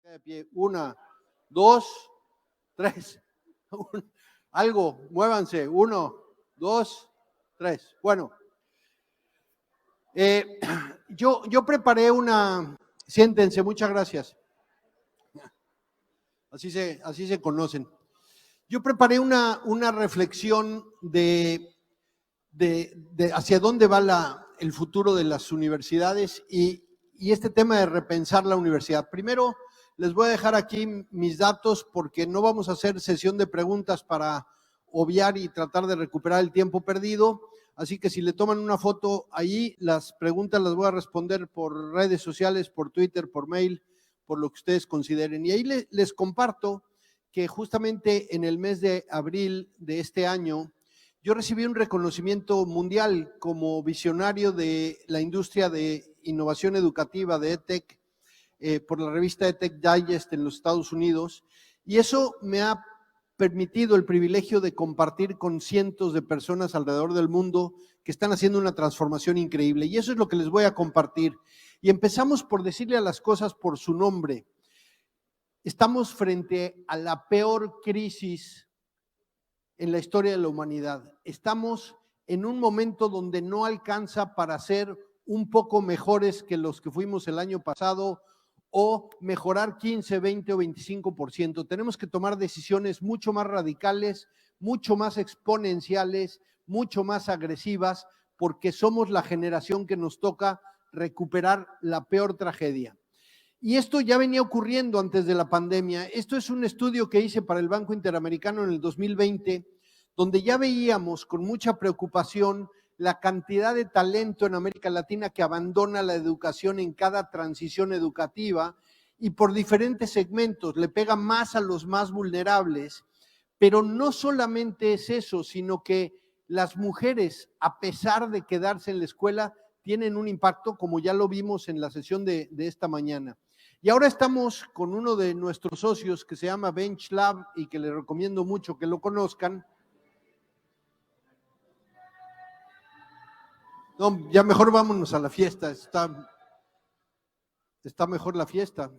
De pie. 1, 2, 3. Algo, muévanse. 1, 2, 3. Bueno, yo preparé una. Siéntense, muchas gracias. Así se conocen. Yo preparé una reflexión de hacia dónde va el futuro de las universidades y este tema de repensar la universidad. Primero, les voy a dejar aquí mis datos porque no vamos a hacer sesión de preguntas para obviar y tratar de recuperar el tiempo perdido. Así que si le toman una foto ahí, las preguntas las voy a responder por redes sociales, por Twitter, por mail, por lo que ustedes consideren. Y ahí les comparto que justamente en el mes de abril de este año, yo recibí un reconocimiento mundial como visionario de la industria de innovación educativa de EdTech por la revista EdTech Digest en los Estados Unidos, y eso me ha permitido el privilegio de compartir con cientos de personas alrededor del mundo que están haciendo una transformación increíble, y eso es lo que les voy a compartir. Y empezamos por decirle a las cosas por su nombre. Estamos frente a la peor crisis en la historia de la humanidad. Estamos en un momento donde no alcanza para ser un poco mejores que los que fuimos el año pasado o mejorar 15, 20 o 25%. Tenemos que tomar decisiones mucho más radicales, mucho más exponenciales, mucho más agresivas, porque somos la generación que nos toca recuperar la peor tragedia. Y esto ya venía ocurriendo antes de la pandemia. Esto es un estudio que hice para el Banco Interamericano en el 2020, donde ya veíamos con mucha preocupación la cantidad de talento en América Latina que abandona la educación en cada transición educativa y por diferentes segmentos, le pega más a los más vulnerables, pero no solamente es eso, sino que las mujeres, a pesar de quedarse en la escuela, tienen un impacto, como ya lo vimos en la sesión de esta mañana. Y ahora estamos con uno de nuestros socios que se llama BenchLab y que les recomiendo mucho que lo conozcan. No, ya mejor vámonos a la fiesta, está mejor la fiesta,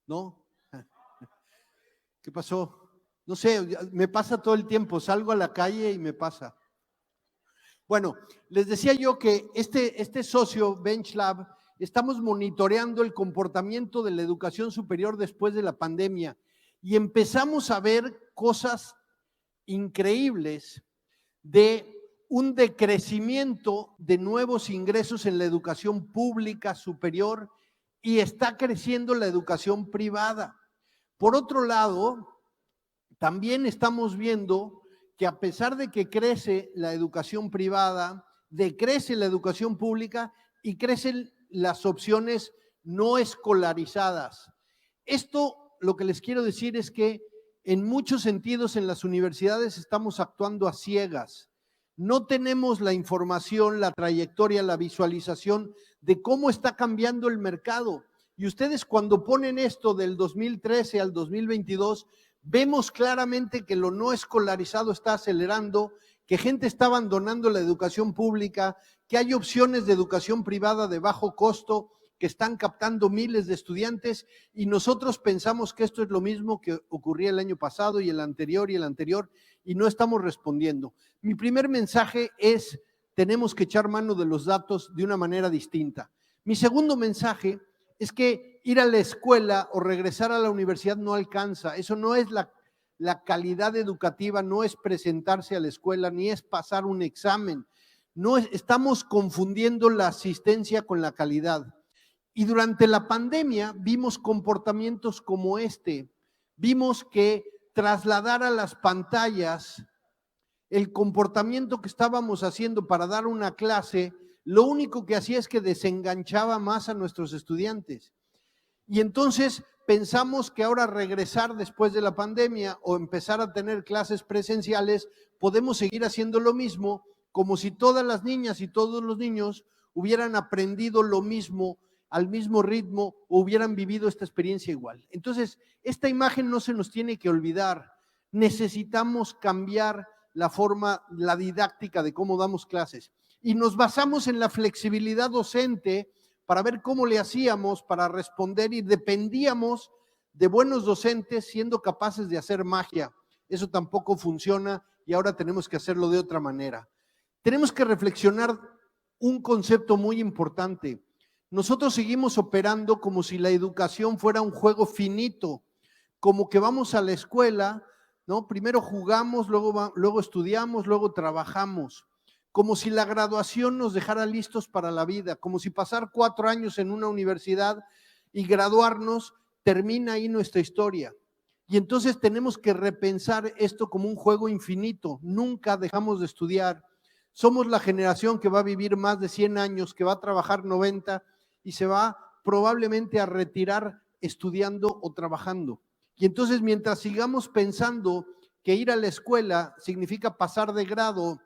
¿no? ¿Qué pasó? No sé, me pasa todo el tiempo, salgo a la calle y me pasa. Bueno, les decía yo que este socio, BenchLab, estamos monitoreando el comportamiento de la educación superior después de la pandemia y empezamos a ver cosas increíbles de un decrecimiento de nuevos ingresos en la educación pública superior y está creciendo la educación privada. Por otro lado, también estamos viendo que a pesar de que crece la educación privada, decrece la educación pública y crecen las opciones no escolarizadas. Esto, lo que les quiero decir es que en muchos sentidos en las universidades estamos actuando a ciegas. No tenemos la información, la trayectoria, la visualización de cómo está cambiando el mercado. Y ustedes cuando ponen esto del 2013 al 2022, vemos claramente que lo no escolarizado está acelerando, que gente está abandonando la educación pública, que hay opciones de educación privada de bajo costo que están captando miles de estudiantes y nosotros pensamos que esto es lo mismo que ocurría el año pasado y el anterior y no estamos respondiendo. Mi primer mensaje es, tenemos que echar mano de los datos de una manera distinta. Mi segundo mensaje es que ir a la escuela o regresar a la universidad no alcanza, eso no es la calidad educativa, no es presentarse a la escuela, ni es pasar un examen, no estamos confundiendo la asistencia con la calidad. Y durante la pandemia vimos comportamientos como este, vimos que trasladar a las pantallas el comportamiento que estábamos haciendo para dar una clase, lo único que hacía es que desenganchaba más a nuestros estudiantes. Y entonces pensamos que ahora regresar después de la pandemia o empezar a tener clases presenciales, podemos seguir haciendo lo mismo, como si todas las niñas y todos los niños hubieran aprendido lo mismo, al mismo ritmo, o hubieran vivido esta experiencia igual. Entonces, esta imagen no se nos tiene que olvidar. Necesitamos cambiar la forma, la didáctica de cómo damos clases. Y nos basamos en la flexibilidad docente para ver cómo le hacíamos para responder y dependíamos de buenos docentes siendo capaces de hacer magia. Eso tampoco funciona y ahora tenemos que hacerlo de otra manera. Tenemos que reflexionar un concepto muy importante. Nosotros seguimos operando como si la educación fuera un juego finito, como que vamos a la escuela, ¿no? Primero jugamos, luego estudiamos, luego trabajamos, como si la graduación nos dejara listos para la vida, como si pasar 4 años en una universidad y graduarnos termina ahí nuestra historia. Y entonces tenemos que repensar esto como un juego infinito, nunca dejamos de estudiar. Somos la generación que va a vivir más de 100 años, que va a trabajar 90 y se va probablemente a retirar estudiando o trabajando. Y entonces mientras sigamos pensando que ir a la escuela significa pasar de grado,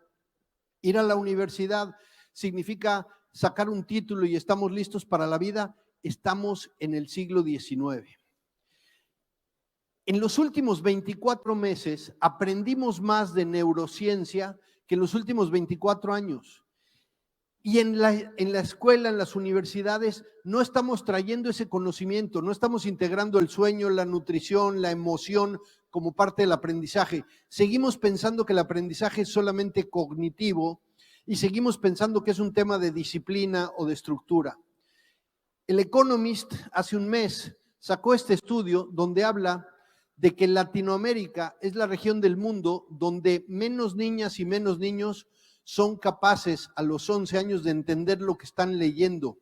ir a la universidad significa sacar un título y estamos listos para la vida, estamos en el siglo XIX. En los últimos 24 meses aprendimos más de neurociencia que en los últimos 24 años. Y en la escuela, en las universidades, no estamos trayendo ese conocimiento, no estamos integrando el sueño, la nutrición, la emoción como parte del aprendizaje. Seguimos pensando que el aprendizaje es solamente cognitivo y seguimos pensando que es un tema de disciplina o de estructura. El Economist hace un mes sacó este estudio donde habla de que Latinoamérica es la región del mundo donde menos niñas y menos niños son capaces a los 11 años de entender lo que están leyendo.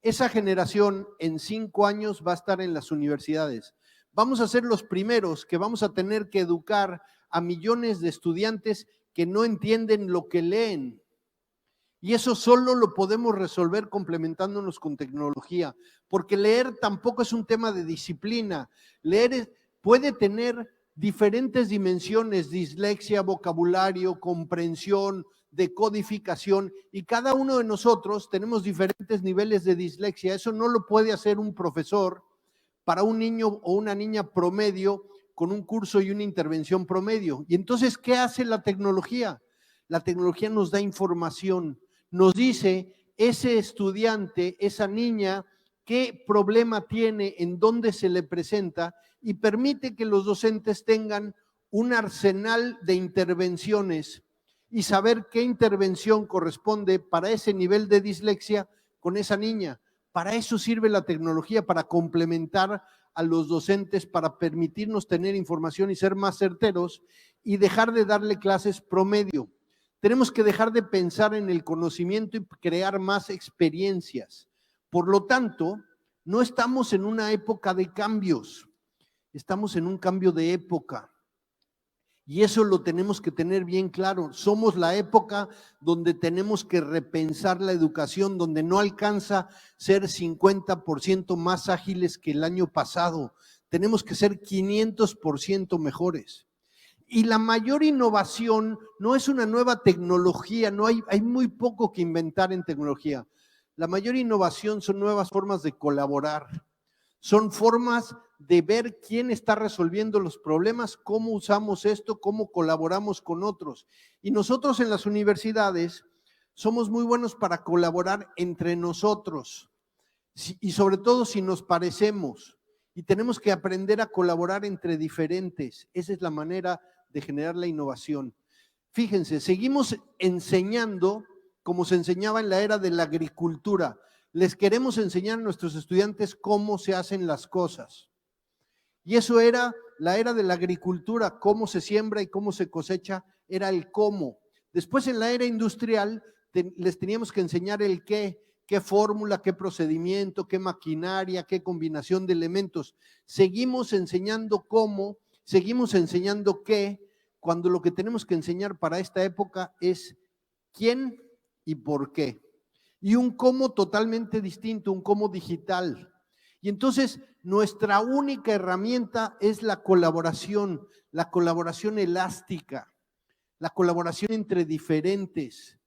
Esa generación en 5 años va a estar en las universidades. Vamos a ser los primeros que vamos a tener que educar a millones de estudiantes que no entienden lo que leen. Y eso solo lo podemos resolver complementándonos con tecnología, porque leer tampoco es un tema de disciplina. Leer puede tener diferentes dimensiones, dislexia, vocabulario, comprensión, decodificación, y cada uno de nosotros tenemos diferentes niveles de dislexia. Eso no lo puede hacer un profesor para un niño o una niña promedio con un curso y una intervención promedio. Y entonces, ¿qué hace la tecnología? La tecnología nos da información, nos dice ese estudiante, esa niña, qué problema tiene, en dónde se le presenta y permite que los docentes tengan un arsenal de intervenciones y saber qué intervención corresponde para ese nivel de dislexia con esa niña. Para eso sirve la tecnología, para complementar a los docentes, para permitirnos tener información y ser más certeros y dejar de darle clases promedio. Tenemos que dejar de pensar en el conocimiento y crear más experiencias. Por lo tanto, no estamos en una época de cambios, estamos en un cambio de época. Y eso lo tenemos que tener bien claro. Somos la época donde tenemos que repensar la educación, donde no alcanza ser 50% más ágiles que el año pasado. Tenemos que ser 500% mejores. Y la mayor innovación no es una nueva tecnología, hay muy poco que inventar en tecnología. La mayor innovación son nuevas formas de colaborar. Son formas de ver quién está resolviendo los problemas, cómo usamos esto, cómo colaboramos con otros. Y nosotros en las universidades somos muy buenos para colaborar entre nosotros y sobre todo si nos parecemos. Y tenemos que aprender a colaborar entre diferentes. Esa es la manera de generar la innovación. Fíjense, seguimos enseñando como se enseñaba en la era de la agricultura. Les queremos enseñar a nuestros estudiantes cómo se hacen las cosas. Y eso era la era de la agricultura, cómo se siembra y cómo se cosecha, era el cómo. Después en la era industrial les teníamos que enseñar el qué fórmula, qué procedimiento, qué maquinaria, qué combinación de elementos. Seguimos enseñando cómo, seguimos enseñando qué, cuando lo que tenemos que enseñar para esta época es quién y por qué. Y un cómo totalmente distinto, un cómo digital. Y entonces nuestra única herramienta es la colaboración elástica, la colaboración entre diferentes.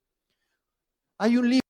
Hay un libro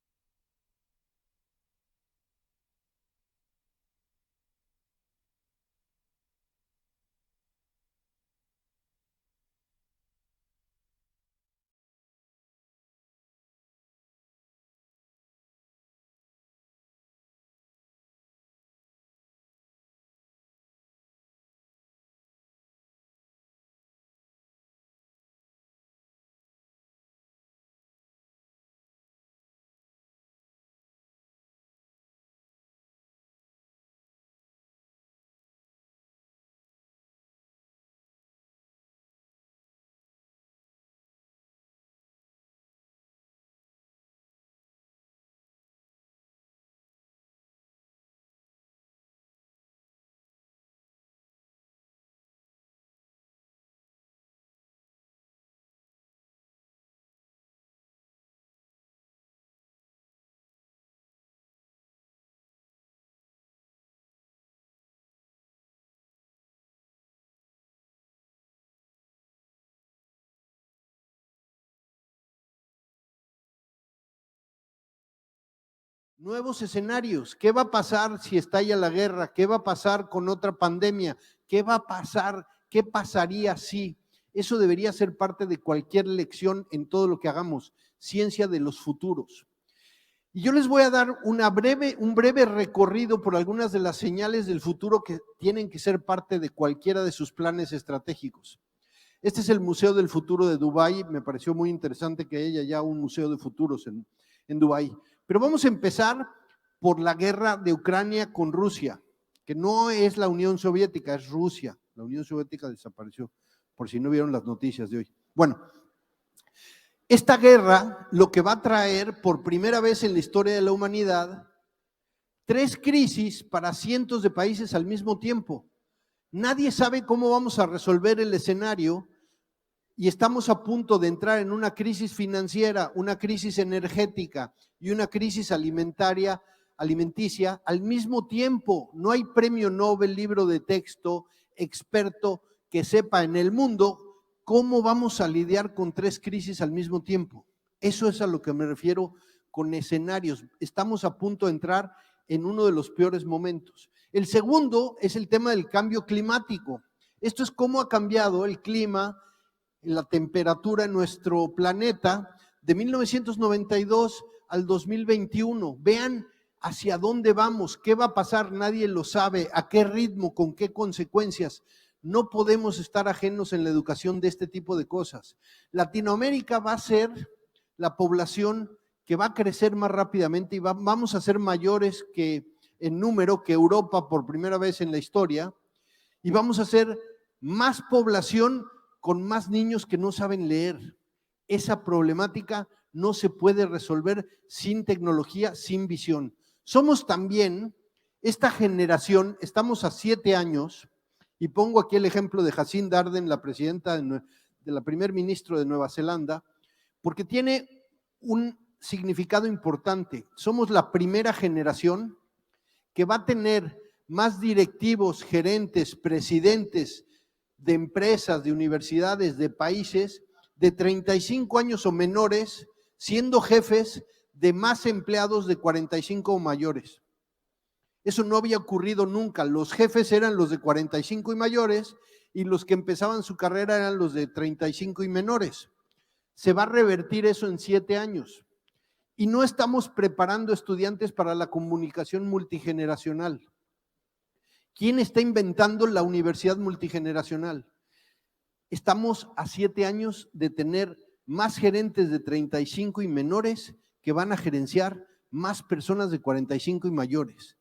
nuevos escenarios. ¿Qué va a pasar si estalla la guerra? ¿Qué va a pasar con otra pandemia? ¿Qué va a pasar? ¿Qué pasaría si? Eso debería ser parte de cualquier lección en todo lo que hagamos, ciencia de los futuros. Y yo les voy a dar un breve recorrido por algunas de las señales del futuro que tienen que ser parte de cualquiera de sus planes estratégicos. Este es el Museo del Futuro de Dubái. Me pareció muy interesante que haya ya un museo de futuros en Dubái. Pero vamos a empezar por la guerra de Ucrania con Rusia, que no es la Unión Soviética, es Rusia. La Unión Soviética desapareció, por si no vieron las noticias de hoy. Bueno, esta guerra lo que va a traer por primera vez en la historia de la humanidad 3 crisis para cientos de países al mismo tiempo. Nadie sabe cómo vamos a resolver el escenario y estamos a punto de entrar en una crisis financiera, una crisis energética y una crisis alimenticia al mismo tiempo. No hay premio Nobel, libro de texto, experto que sepa en el mundo cómo vamos a lidiar con 3 crisis al mismo tiempo. Eso es a lo que me refiero con escenarios. Estamos a punto de entrar en uno de los peores momentos. El segundo es el tema del cambio climático. Esto es cómo ha cambiado el clima, la temperatura en nuestro planeta de 1992 al 2021. Vean hacia dónde vamos, qué va a pasar, nadie lo sabe, a qué ritmo, con qué consecuencias. No podemos estar ajenos en la educación de este tipo de cosas. Latinoamérica va a ser la población que va a crecer más rápidamente y vamos a ser mayores en número que Europa por primera vez en la historia, y vamos a ser más población con más niños que no saben leer. Esa problemática no se puede resolver sin tecnología, sin visión. Somos también esta generación, estamos a 7 años, y pongo aquí el ejemplo de Jacinda Ardern, la presidenta de la primer ministro de Nueva Zelanda, porque tiene un significado importante. Somos la primera generación que va a tener más directivos, gerentes, presidentes de empresas, de universidades, de países de 35 años o menores, siendo jefes de más empleados de 45 o mayores. Eso no había ocurrido nunca. Los jefes eran los de 45 y mayores y los que empezaban su carrera eran los de 35 y menores. Se va a revertir eso en 7 años. Y no estamos preparando estudiantes para la comunicación multigeneracional. ¿Quién está inventando la universidad multigeneracional? Estamos a 7 años de tener más gerentes de 35 y menores que van a gerenciar más personas de 45 y mayores.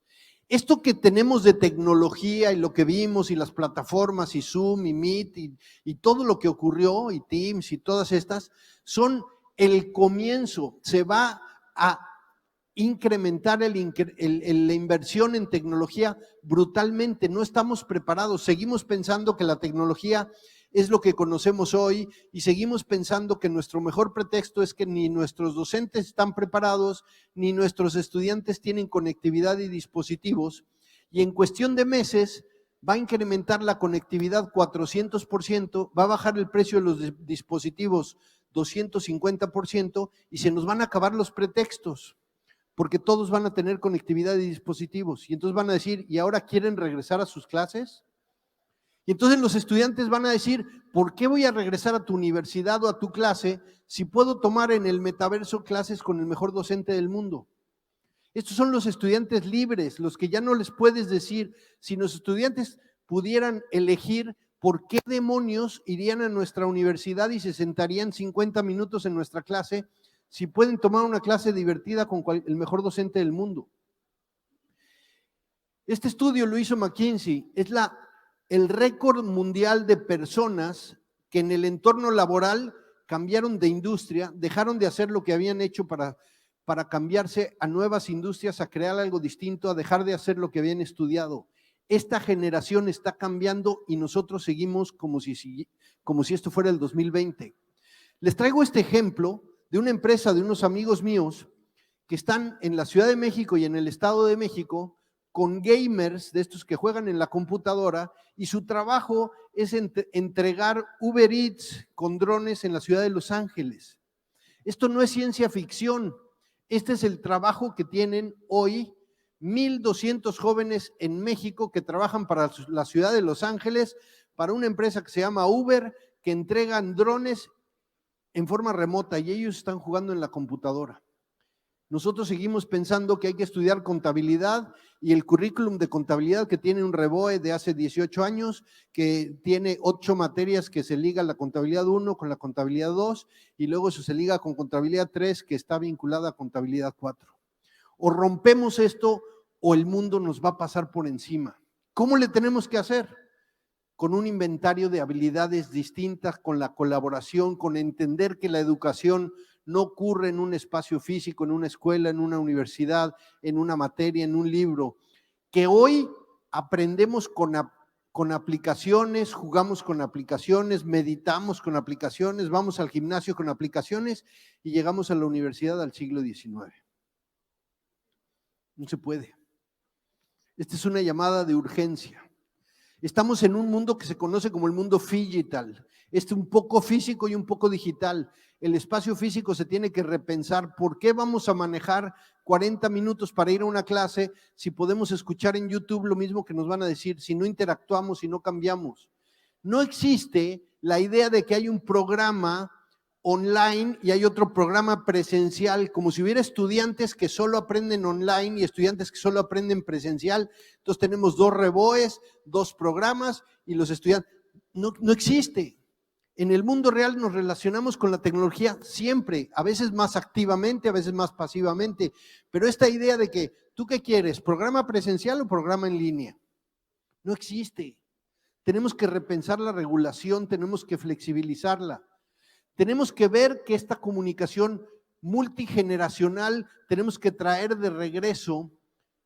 Esto que tenemos de tecnología y lo que vimos y las plataformas y Zoom y Meet y todo lo que ocurrió y Teams y todas estas son el comienzo. Se va a incrementar la inversión en tecnología brutalmente. No estamos preparados, seguimos pensando que la tecnología es lo que conocemos hoy y seguimos pensando que nuestro mejor pretexto es que ni nuestros docentes están preparados, ni nuestros estudiantes tienen conectividad y dispositivos, y en cuestión de meses va a incrementar la conectividad 400%, va a bajar el precio de los dispositivos 250% y se nos van a acabar los pretextos, porque todos van a tener conectividad y dispositivos, y entonces van a decir, ¿y ahora quieren regresar a sus clases? Y entonces los estudiantes van a decir, ¿por qué voy a regresar a tu universidad o a tu clase si puedo tomar en el metaverso clases con el mejor docente del mundo? Estos son los estudiantes libres, los que ya no les puedes decir. Si los estudiantes pudieran elegir, ¿por qué demonios irían a nuestra universidad y se sentarían 50 minutos en nuestra clase si pueden tomar una clase divertida con el mejor docente del mundo? Este estudio lo hizo McKinsey, es el récord mundial de personas que en el entorno laboral cambiaron de industria, dejaron de hacer lo que habían hecho para cambiarse a nuevas industrias, a crear algo distinto, a dejar de hacer lo que habían estudiado. Esta generación está cambiando y nosotros seguimos como si esto fuera el 2020. Les traigo este ejemplo de una empresa de unos amigos míos que están en la Ciudad de México y en el Estado de México con gamers de estos que juegan en la computadora, y su trabajo es entregar Uber Eats con drones en la ciudad de Los Ángeles. Esto no es ciencia ficción, Este es el trabajo que tienen hoy 1,200 jóvenes en México que trabajan para la ciudad de Los Ángeles, para una empresa que se llama Uber, que entregan drones en forma remota y ellos están jugando en la computadora. Nosotros seguimos pensando que hay que estudiar contabilidad y el currículum de contabilidad que tiene un REBOE de hace 18 años, que tiene 8 materias que se liga la contabilidad 1 con la contabilidad 2 y luego eso se liga con contabilidad 3 que está vinculada a contabilidad 4. O rompemos esto o el mundo nos va a pasar por encima. ¿Cómo le tenemos que hacer? Con un inventario de habilidades distintas, con la colaboración, con entender que la educación no ocurre en un espacio físico, en una escuela, en una universidad, en una materia, en un libro, que hoy aprendemos con aplicaciones, jugamos con aplicaciones, meditamos con aplicaciones, vamos al gimnasio con aplicaciones y llegamos a la universidad al siglo XIX. No se puede. Esta es una llamada de urgencia. Estamos en un mundo que se conoce como el mundo digital, un poco físico y un poco digital. El espacio físico se tiene que repensar. ¿Por qué vamos a manejar 40 minutos para ir a una clase si podemos escuchar en YouTube lo mismo que nos van a decir, si no interactuamos, si no cambiamos? No existe la idea de que hay un programa online y hay otro programa presencial, como si hubiera estudiantes que solo aprenden online y estudiantes que solo aprenden presencial. Entonces tenemos 2 REBOEs, 2 programas y los estudiantes. No existe. En el mundo real nos relacionamos con la tecnología siempre, a veces más activamente, a veces más pasivamente, pero esta idea de que, ¿tú qué quieres? ¿Programa presencial o programa en línea? No existe. Tenemos que repensar la regulación, tenemos que flexibilizarla. Tenemos que ver que esta comunicación multigeneracional, tenemos que traer de regreso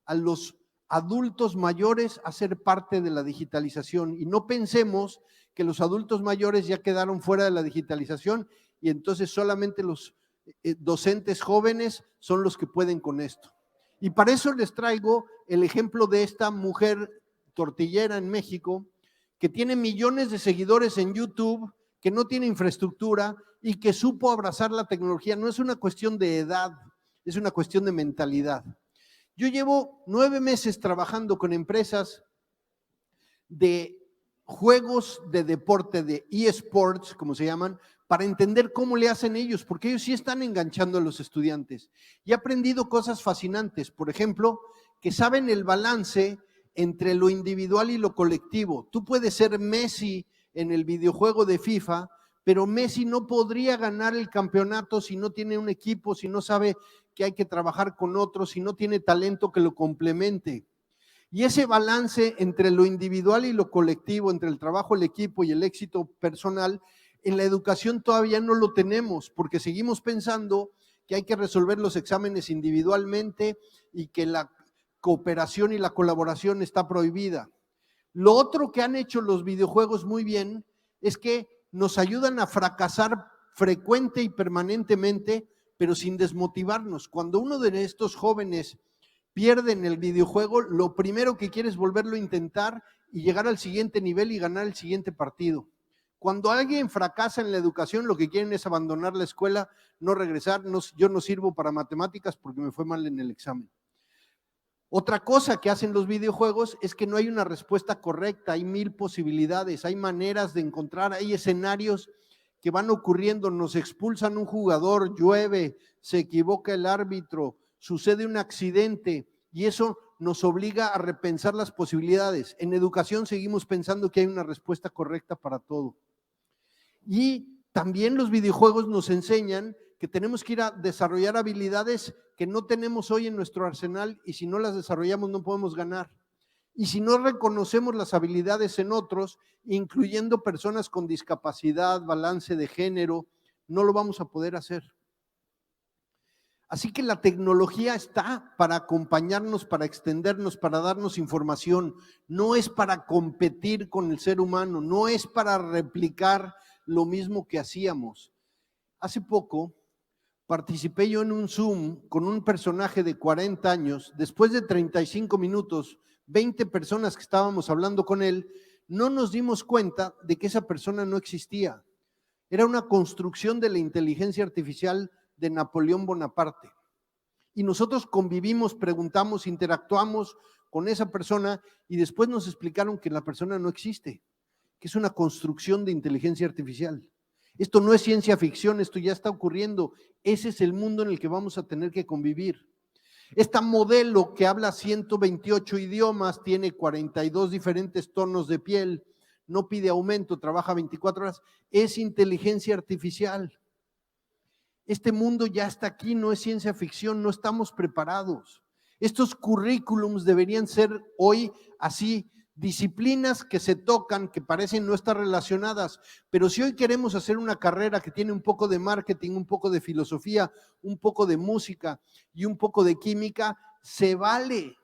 a los adultos mayores a ser parte de la digitalización y no pensemos que los adultos mayores ya quedaron fuera de la digitalización y entonces solamente los docentes jóvenes son los que pueden con esto. Y para eso les traigo el ejemplo de esta mujer tortillera en México que tiene millones de seguidores en YouTube, que no tiene infraestructura y que supo abrazar la tecnología. No es una cuestión de edad, es una cuestión de mentalidad. Yo llevo 9 meses trabajando con empresas de juegos de deporte, de eSports, como se llaman, para entender cómo le hacen ellos, porque ellos sí están enganchando a los estudiantes. Y he aprendido cosas fascinantes, por ejemplo, que saben el balance entre lo individual y lo colectivo. Tú puedes ser Messi en el videojuego de FIFA, pero Messi no podría ganar el campeonato si no tiene un equipo, si no sabe que hay que trabajar con otros, si no tiene talento que lo complemente. Y ese balance entre lo individual y lo colectivo, entre el trabajo, el equipo y el éxito personal, en la educación todavía no lo tenemos, porque seguimos pensando que hay que resolver los exámenes individualmente y que la cooperación y la colaboración está prohibida. Lo otro que han hecho los videojuegos muy bien es que nos ayudan a fracasar frecuente y permanentemente, pero sin desmotivarnos. Cuando uno de estos jóvenes pierde en el videojuego, lo primero que quiere es volverlo a intentar y llegar al siguiente nivel y ganar el siguiente partido. Cuando alguien fracasa en la educación, lo que quieren es abandonar la escuela, no regresar, yo no sirvo para matemáticas porque me fue mal en el examen. Otra cosa que hacen los videojuegos es que no hay una respuesta correcta, hay 1000 posibilidades, hay maneras de encontrar, hay escenarios que van ocurriendo, nos expulsan un jugador, llueve, se equivoca el árbitro, sucede un accidente y eso nos obliga a repensar las posibilidades. En educación seguimos pensando que hay una respuesta correcta para todo. Y también los videojuegos nos enseñan que tenemos que ir a desarrollar habilidades que no tenemos hoy en nuestro arsenal y si no las desarrollamos no podemos ganar. Y si no reconocemos las habilidades en otros, incluyendo personas con discapacidad, balance de género, no lo vamos a poder hacer. Así que la tecnología está para acompañarnos, para extendernos, para darnos información. No es para competir con el ser humano, no es para replicar lo mismo que hacíamos. Hace poco participé yo en un Zoom con un personaje de 40 años. Después de 35 minutos, 20 personas que estábamos hablando con él, no nos dimos cuenta de que esa persona no existía. Era una construcción de la inteligencia artificial de Napoleón Bonaparte. Y nosotros convivimos, preguntamos, interactuamos con esa persona y después nos explicaron que la persona no existe, que es una construcción de inteligencia artificial. Esto no es ciencia ficción, esto ya está ocurriendo. Ese es el mundo en el que vamos a tener que convivir. Esta modelo que habla 128 idiomas, tiene 42 diferentes tonos de piel, no pide aumento, trabaja 24 horas, es inteligencia artificial. Este mundo ya está aquí, no es ciencia ficción, no estamos preparados. Estos currículums deberían ser hoy así, disciplinas que se tocan, que parecen no estar relacionadas, pero si hoy queremos hacer una carrera que tiene un poco de marketing, un poco de filosofía, un poco de música y un poco de química, se vale.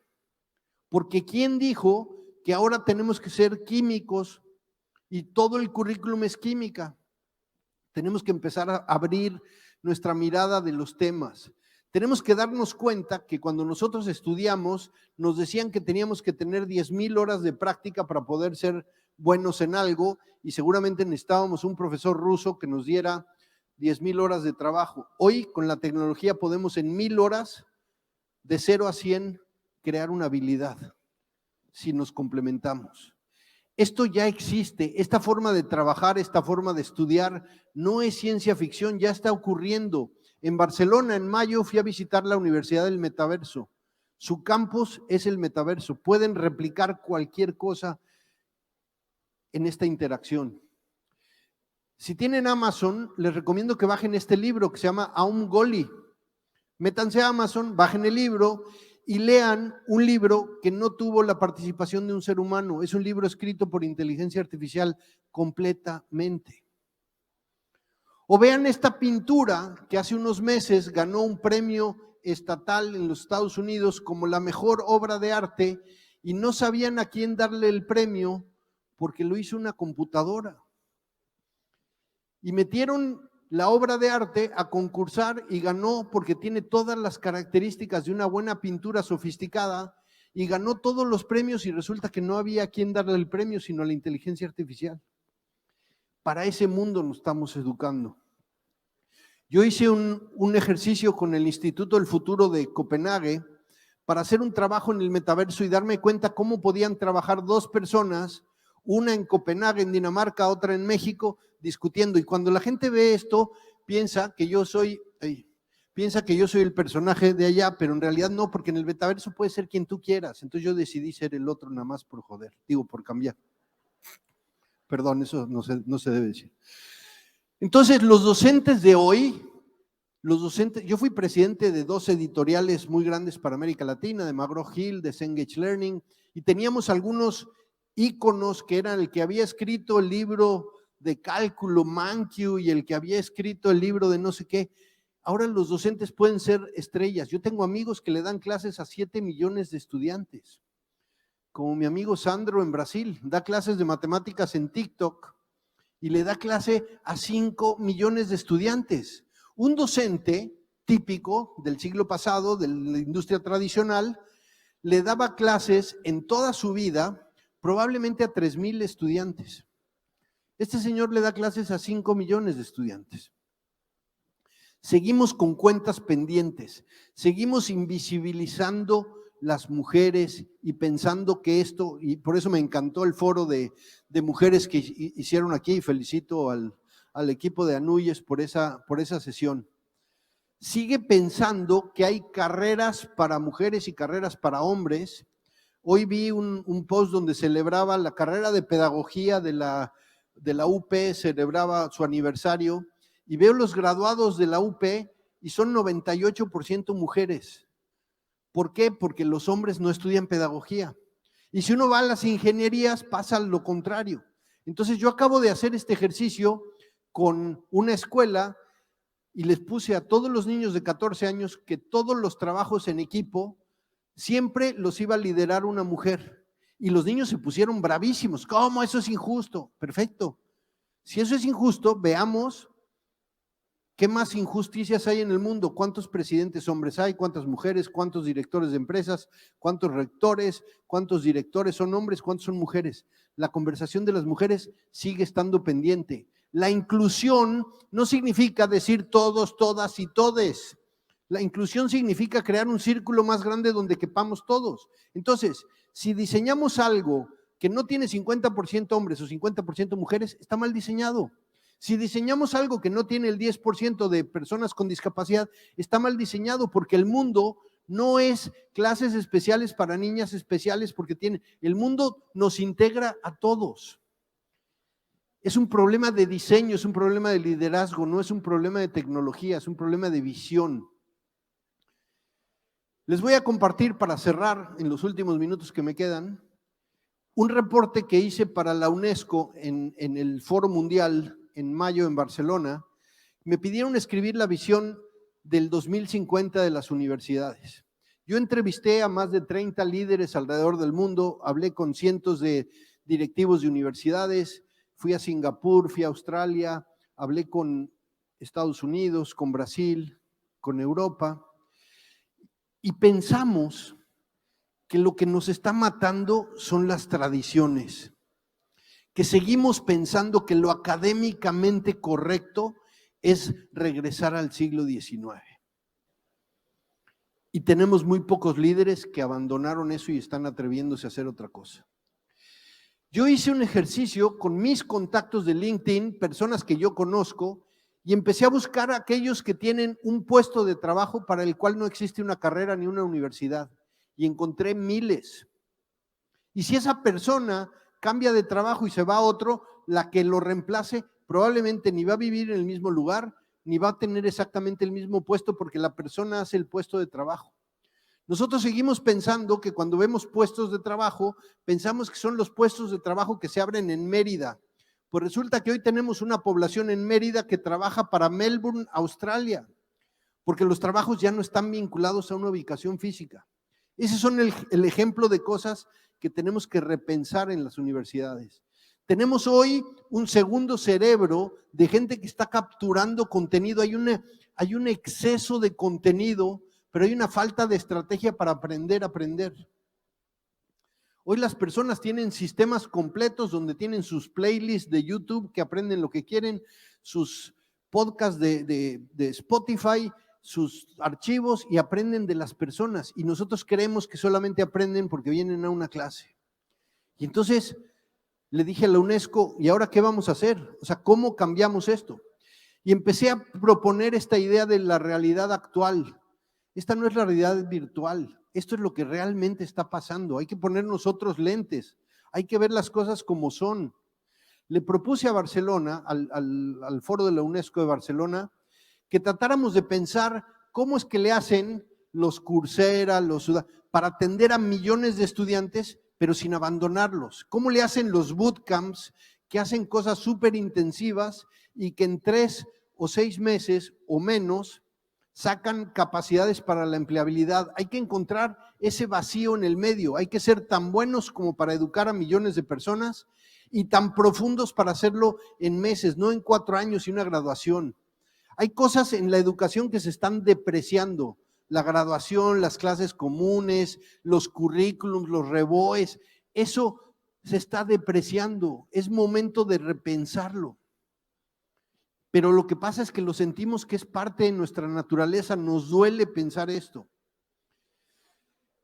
Porque ¿quién dijo que ahora tenemos que ser químicos y todo el currículum es química? Tenemos que empezar a abrir nuestra mirada de los temas. Tenemos que darnos cuenta que cuando nosotros estudiamos, nos decían que teníamos que tener 10,000 horas de práctica para poder ser buenos en algo y seguramente necesitábamos un profesor ruso que nos diera 10,000 horas de trabajo. Hoy con la tecnología podemos en 1,000 horas, de 0 a 100, crear una habilidad si nos complementamos. Esto ya existe, esta forma de trabajar, esta forma de estudiar, no es ciencia ficción, ya está ocurriendo. En Barcelona, en mayo, fui a visitar la Universidad del Metaverso. Su campus es el metaverso. Pueden replicar cualquier cosa en esta interacción. Si tienen Amazon, les recomiendo que bajen este libro que se llama Aum Goli. Métanse a Amazon, bajen el libro y lean un libro que no tuvo la participación de un ser humano. Es un libro escrito por inteligencia artificial completamente. O vean esta pintura que hace unos meses ganó un premio estatal en los Estados Unidos como la mejor obra de arte y no sabían a quién darle el premio porque lo hizo una computadora. Y metieron la obra de arte a concursar y ganó porque tiene todas las características de una buena pintura sofisticada y ganó todos los premios y resulta que no había a quién darle el premio sino a la inteligencia artificial. Para ese mundo nos estamos educando. Yo hice un ejercicio con el Instituto del Futuro de Copenhague para hacer un trabajo en el metaverso y darme cuenta cómo podían trabajar dos personas, una en Copenhague, en Dinamarca, otra en México, discutiendo. Y cuando la gente ve esto, piensa que yo soy el personaje de allá, pero en realidad no, porque en el metaverso puede ser quien tú quieras. Entonces yo decidí ser el otro nada más por joder, por cambiar. Perdón, eso no se debe decir. Entonces, los docentes de hoy, yo fui presidente de 2 editoriales muy grandes para América Latina, de McGraw-Hill, de Cengage Learning, y teníamos algunos íconos que eran el que había escrito el libro de cálculo Mankiw y el que había escrito el libro de no sé qué. Ahora los docentes pueden ser estrellas. Yo tengo amigos que le dan clases a 7 millones de estudiantes, como mi amigo Sandro en Brasil, da clases de matemáticas en TikTok y le da clase a 5 millones de estudiantes. Un docente típico del siglo pasado, de la industria tradicional, le daba clases en toda su vida probablemente a 3,000 estudiantes. Este señor le da clases a 5 millones de estudiantes. Seguimos con cuentas pendientes, seguimos invisibilizando las mujeres y pensando que esto, y por eso me encantó el foro de mujeres que hicieron aquí y felicito al equipo de Anuyes por esa sesión. Sigue pensando que hay carreras para mujeres y carreras para hombres. Hoy vi un post donde celebraba la carrera de pedagogía de la UP, celebraba su aniversario y veo los graduados de la UP y son 98% mujeres. ¿Por qué? Porque los hombres no estudian pedagogía. Y si uno va a las ingenierías, pasa lo contrario. Entonces yo acabo de hacer este ejercicio con una escuela y les puse a todos los niños de 14 años que todos los trabajos en equipo siempre los iba a liderar una mujer. Y los niños se pusieron bravísimos. ¿Cómo? Eso es injusto. Perfecto. Si eso es injusto, veamos ¿qué más injusticias hay en el mundo? ¿Cuántos presidentes hombres hay? ¿Cuántas mujeres? ¿Cuántos directores de empresas? ¿Cuántos rectores? ¿Cuántos directores son hombres? ¿Cuántos son mujeres? La conversación de las mujeres sigue estando pendiente. La inclusión no significa decir todos, todas y todes. La inclusión significa crear un círculo más grande donde quepamos todos. Entonces, si diseñamos algo que no tiene 50% hombres o 50% mujeres, está mal diseñado. Si diseñamos algo que no tiene el 10% de personas con discapacidad, está mal diseñado, porque el mundo no es clases especiales para niñas especiales, porque el mundo nos integra a todos. Es un problema de diseño, es un problema de liderazgo, no es un problema de tecnología, es un problema de visión. Les voy a compartir, para cerrar en los últimos minutos que me quedan, un reporte que hice para la UNESCO en el Foro Mundial en mayo en Barcelona. Me pidieron escribir la visión del 2050 de las universidades. Yo entrevisté a más de 30 líderes alrededor del mundo, hablé con cientos de directivos de universidades, fui a Singapur, fui a Australia, hablé con Estados Unidos, con Brasil, con Europa, y pensamos que lo que nos está matando son las tradiciones, que seguimos pensando que lo académicamente correcto es regresar al siglo XIX. Y tenemos muy pocos líderes que abandonaron eso y están atreviéndose a hacer otra cosa. Yo hice un ejercicio con mis contactos de LinkedIn, personas que yo conozco, y empecé a buscar a aquellos que tienen un puesto de trabajo para el cual no existe una carrera ni una universidad. Y encontré miles. Y si esa persona cambia de trabajo y se va a otro, la que lo reemplace probablemente ni va a vivir en el mismo lugar, ni va a tener exactamente el mismo puesto, porque la persona hace el puesto de trabajo. Nosotros seguimos pensando que cuando vemos puestos de trabajo, pensamos que son los puestos de trabajo que se abren en Mérida. Pues resulta que hoy tenemos una población en Mérida que trabaja para Melbourne, Australia, porque los trabajos ya no están vinculados a una ubicación física. Ese son el ejemplo de cosas que tenemos que repensar en las universidades. Tenemos hoy un segundo cerebro de gente que está capturando contenido. Hay un exceso de contenido, pero hay una falta de estrategia para aprender a aprender. Hoy las personas tienen sistemas completos donde tienen sus playlists de YouTube que aprenden lo que quieren, sus podcasts de Spotify, sus archivos, y aprenden de las personas. Y nosotros creemos que solamente aprenden porque vienen a una clase. Y entonces le dije a la UNESCO, ¿y ahora qué vamos a hacer? O sea, ¿cómo cambiamos esto? Y empecé a proponer esta idea de la realidad actual. Esta no es la realidad virtual. Esto es lo que realmente está pasando. Hay que poner nosotros lentes. Hay que ver las cosas como son. Le propuse a Barcelona, al foro de la UNESCO de Barcelona, que tratáramos de pensar cómo es que le hacen los Coursera, para atender a millones de estudiantes, pero sin abandonarlos. ¿Cómo le hacen los bootcamps, que hacen cosas súper intensivas y que en 3 o 6 meses o menos sacan capacidades para la empleabilidad? Hay que encontrar ese vacío en el medio. Hay que ser tan buenos como para educar a millones de personas y tan profundos para hacerlo en meses, no en 4 años y una graduación. Hay cosas en la educación que se están depreciando. La graduación, las clases comunes, los currículums, los reboes, eso se está depreciando. Es momento de repensarlo. Pero lo que pasa es que lo sentimos que es parte de nuestra naturaleza, nos duele pensar esto.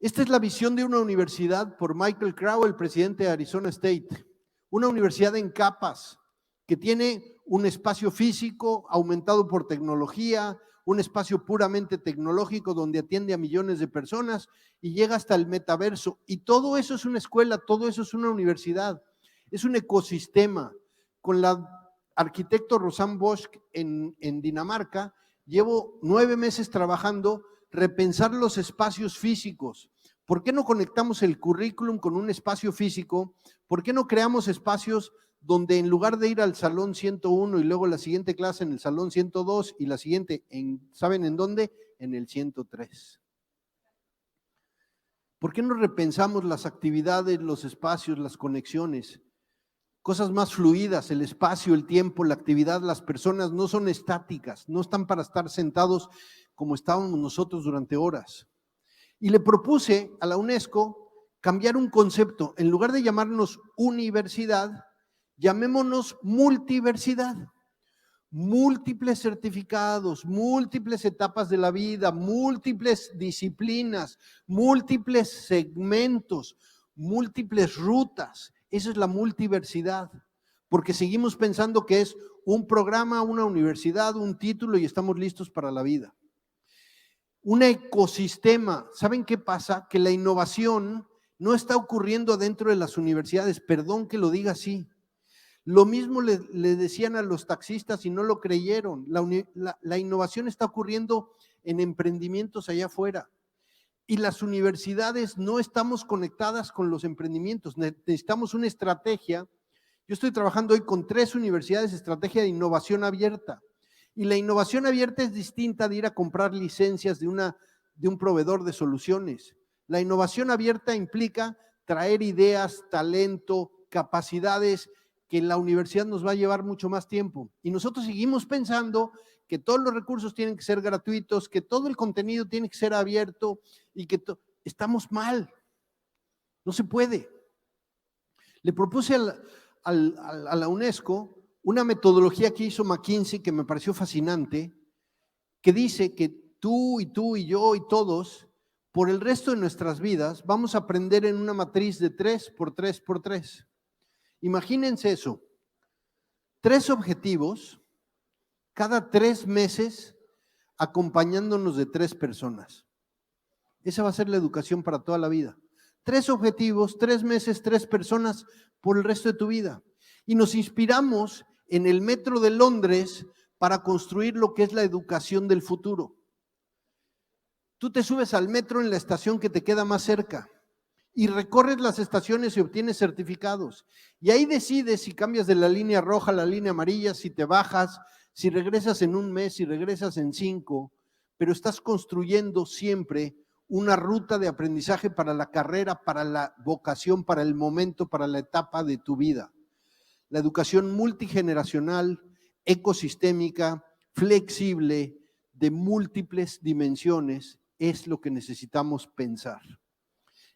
Esta es la visión de una universidad por Michael Crow, el presidente de Arizona State. Una universidad en capas, que tiene un espacio físico aumentado por tecnología, un espacio puramente tecnológico donde atiende a millones de personas y llega hasta el metaverso. Y todo eso es una escuela, todo eso es una universidad, es un ecosistema. Con la arquitecto Rosanne Bosch en Dinamarca, llevo 9 meses trabajando repensar los espacios físicos. ¿Por qué no conectamos el currículum con un espacio físico? ¿Por qué no creamos espacios donde en lugar de ir al salón 101 y luego la siguiente clase en el salón 102 y la siguiente, ¿saben en dónde? En el 103. ¿Por qué no repensamos las actividades, los espacios, las conexiones? Cosas más fluidas, el espacio, el tiempo, la actividad. Las personas no son estáticas, no están para estar sentados como estábamos nosotros durante horas. Y le propuse a la UNESCO cambiar un concepto. En lugar de llamarnos universidad, llamémonos multiversidad, múltiples certificados, múltiples etapas de la vida, múltiples disciplinas, múltiples segmentos, múltiples rutas. Esa es la multiversidad, porque seguimos pensando que es un programa, una universidad, un título y estamos listos para la vida. Un ecosistema. ¿Saben qué pasa? Que la innovación no está ocurriendo dentro de las universidades, perdón que lo diga así. Lo mismo le decían a los taxistas y no lo creyeron. La innovación está ocurriendo en emprendimientos allá afuera. Y las universidades no estamos conectadas con los emprendimientos. Necesitamos una estrategia. Yo estoy trabajando hoy con 3 universidades, estrategia de innovación abierta. Y la innovación abierta es distinta de ir a comprar licencias de un proveedor de soluciones. La innovación abierta implica traer ideas, talento, capacidades que la universidad nos va a llevar mucho más tiempo. Y nosotros seguimos pensando que todos los recursos tienen que ser gratuitos, que todo el contenido tiene que ser abierto y que estamos mal. No se puede. Le propuse a la UNESCO una metodología que hizo McKinsey que me pareció fascinante, que dice que tú y yo y todos, por el resto de nuestras vidas, vamos a aprender en una matriz de 3x3x3. Imagínense eso, 3 objetivos cada 3 meses acompañándonos de 3 personas. Esa va a ser la educación para toda la vida. 3 objetivos, 3 meses, 3 personas por el resto de tu vida. Y nos inspiramos en el metro de Londres para construir lo que es la educación del futuro. Tú te subes al metro en la estación que te queda más cerca y recorres las estaciones y obtienes certificados. Y ahí decides si cambias de la línea roja a la línea amarilla, si te bajas, si regresas en un mes, si regresas en 5, pero estás construyendo siempre una ruta de aprendizaje para la carrera, para la vocación, para el momento, para la etapa de tu vida. La educación multigeneracional, ecosistémica, flexible, de múltiples dimensiones, es lo que necesitamos pensar.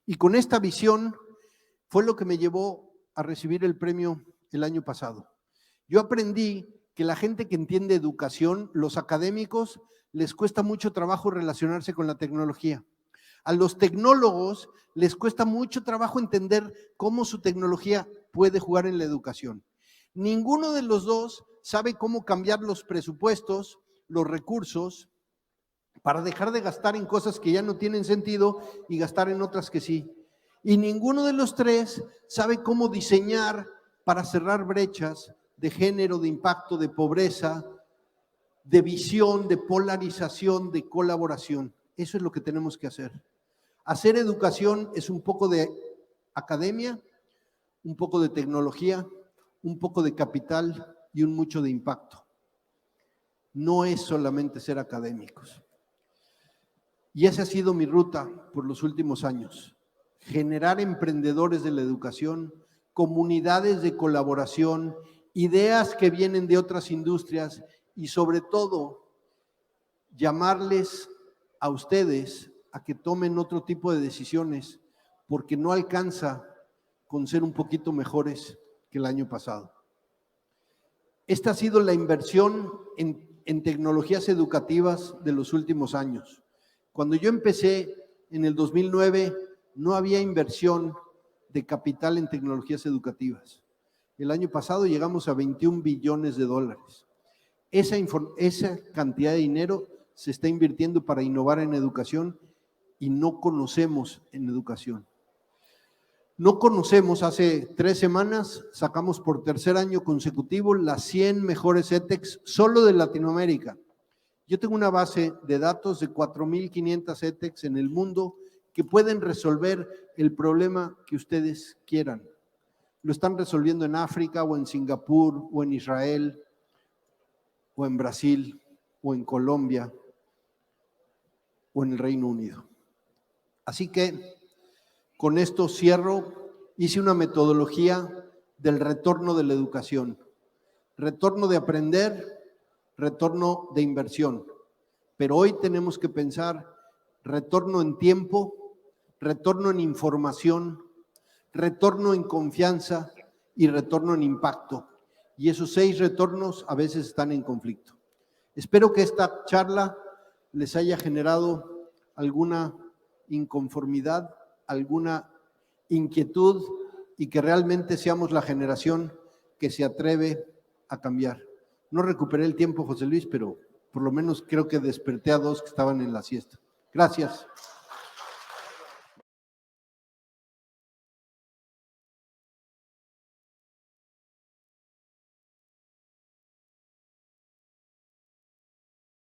Y con esta visión fue lo que me llevó a recibir el premio el año pasado. Yo aprendí que la gente que entiende educación, los académicos, les cuesta mucho trabajo relacionarse con la tecnología. A los tecnólogos les cuesta mucho trabajo entender cómo su tecnología puede jugar en la educación. Ninguno de los dos sabe cómo cambiar los presupuestos, los recursos, para dejar de gastar en cosas que ya no tienen sentido y gastar en otras que sí. Y ninguno de los 3 sabe cómo diseñar para cerrar brechas de género, de impacto, de pobreza, de visión, de polarización, de colaboración. Eso es lo que tenemos que hacer. Hacer educación es un poco de academia, un poco de tecnología, un poco de capital y un mucho de impacto. No es solamente ser académicos. Y esa ha sido mi ruta por los últimos años. Generar emprendedores de la educación, comunidades de colaboración, ideas que vienen de otras industrias y sobre todo llamarles a ustedes a que tomen otro tipo de decisiones porque no alcanza con ser un poquito mejores que el año pasado. Esta ha sido la inversión en tecnologías educativas de los últimos años. Cuando yo empecé en el 2009, no había inversión de capital en tecnologías educativas. El año pasado llegamos a 21 billones de dólares. Esa cantidad de dinero se está invirtiendo para innovar en educación y no conocemos en educación. No conocemos, hace 3 semanas sacamos por 3er año consecutivo las 100 mejores EdTechs solo de Latinoamérica. Yo tengo una base de datos de 4,500 EdTechs en el mundo que pueden resolver el problema que ustedes quieran. Lo están resolviendo en África o en Singapur o en Israel o en Brasil o en Colombia o en el Reino Unido. Así que con esto cierro. Hice una metodología del retorno de la educación. Retorno de aprender, retorno de inversión. Pero hoy tenemos que pensar retorno en tiempo, retorno en información, retorno en confianza y retorno en impacto. y esos 6 retornos a veces están en conflicto. Espero que esta charla les haya generado alguna inconformidad, alguna inquietud y que realmente seamos la generación que se atreve a cambiar. No recuperé el tiempo, José Luis, pero por lo menos creo que desperté a 2 que estaban en la siesta. Gracias.